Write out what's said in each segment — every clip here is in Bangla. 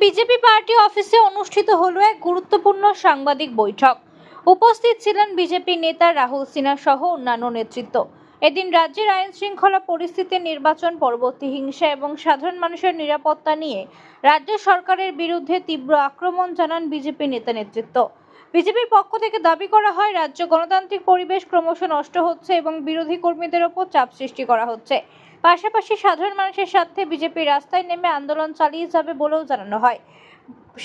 বিজেপি পার্টি অফিসে অনুষ্ঠিত হলো এক গুরুত্বপূর্ণ সাংবাদিক বৈঠক। উপস্থিত ছিলেন বিজেপি নেতা রাহুল সিনহা সহ অন্যান্য নেতৃত্ব। এদিন রাজ্যের আইন শৃঙ্খলা পরিস্থিতি, নির্বাচন পরবর্তী হিংসা এবং সাধারণ মানুষের নিরাপত্তা নিয়ে রাজ্য সরকারের বিরুদ্ধে তীব্র আক্রমণ জানান বিজেপি নেতা নেতৃত্ব। বিজেপির পক্ষ থেকে দাবি করা হয়, রাজ্য গণতান্ত্রিক পরিবেশ ক্রমশ নষ্ট হচ্ছে এবং বিরোধী কর্মীদের ওপর চাপ সৃষ্টি করা হচ্ছে। পাশাপাশি সাধারণ মানুষের স্বার্থে বিজেপি রাস্তায় নেমে আন্দোলন চালিয়ে যাবে বলেও জানানো হয়।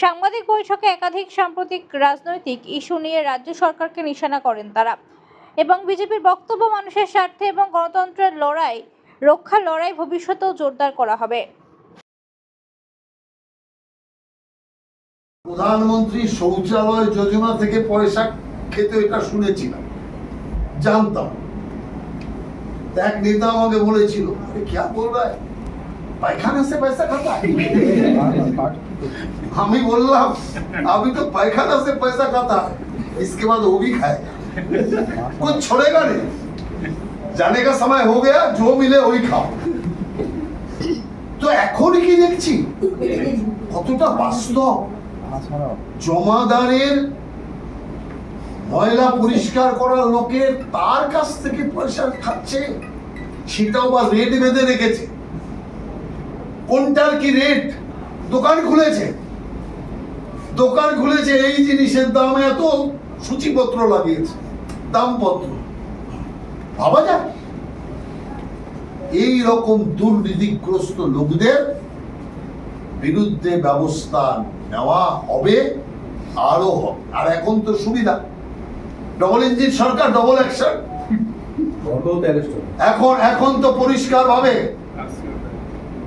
সাংবাদিক বৈঠকে একাধিক সাম্প্রতিক রাজনৈতিক ইস্যু নিয়ে রাজ্য সরকারকে নিশানা করেন তারা এবং বিজেপির বক্তব্য মানুষের স্বার্থে এবং গণতন্ত্রের লড়াই ভবিষ্যতেও জোরদার করা হবে। প্রধানমন্ত্রী শৌচালয় যোজনা থেকে পয়সা খেতে, এটা শুনেছিলাম, জানতাম। এক নেতা আমাকে বলেছিল, क्या बोल रहा है, পায়খানা से पैसा खाता है। আমি বললাম, अभी तो पायखाना से पैसा खाता है, इसके बाद वो भी खाएगा, कुछ छोड़ेगा नहीं। जाने का समय हो गया, जो मिले वही खाओ। তো এখন কি দেখছি কতটা বাস্তব। জমাদারের ময়লা পরিষ্কার করার লোকের তার কাছ থেকে পয়সা খাচ্ছে, সেটাও বা রেট বেঁধে রেখেছে। কোনটার কি রেট? দোকান খুলেছে, এই জিনিসের দাম এত, সূচিপত্র লাগিয়েছে, দামপত্র। ভাবা যায় এই রকম দুর্নীতিগ্রস্ত লোকদের বিরুদ্ধে ব্যবস্থা নেওয়া হবে, আরো হবে। আর এখন তো সুবিধা, ডবল ইঞ্জিন সরকার, ডবল অ্যাকশন। এখন তো পরিষ্কার ভাবে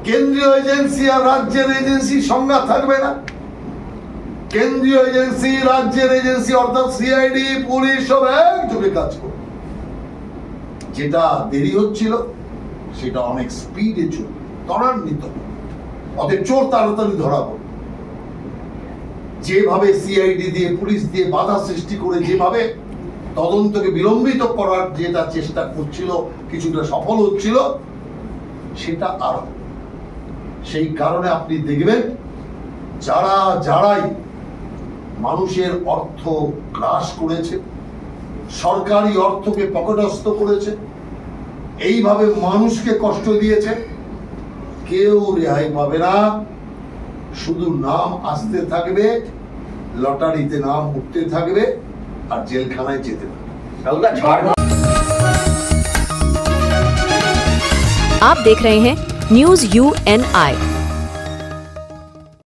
কেন্দ্রীয় এজেন্সি আর রাজ্যের এজেন্সি সংজ্ঞা থাকবে না। কেন্দ্রীয় এজেন্সি, রাজ্যের এজেন্সি অর্থাৎ সিআইডি, পুলিশ সব একযোগে কাজ করবে। যেটা দেরি হচ্ছিল সেটা অনেক স্পিডে চলবে, ত্বরান্বিত। ওদের চোর তাড়াতাড়ি ধরা পড়বে। যেভাবে সিআইডি দিয়ে, পুলিশ দিয়ে বাধা সৃষ্টি করে যেভাবে তদন্তকে বিলম্বিত করার যেটা চেষ্টা করছিল, কিছুটা সফল হচ্ছিল, সেটা আরো। সেই কারণে আপনি দেখবেন যারাই মানুষের অর্থ গ্রাস করেছে, সরকারি অর্থকে পকেটস্থ করেছে, এইভাবে মানুষকে কষ্ট দিয়েছে, কেউ রেহাই পাবে না। শুধু নাম আসতে থাকবে, লটারিতে নাম উঠতে থাকবে, আর জেলখানায় যেতে থাকবে। आप देख रहे हैं न्यूज़ UNI।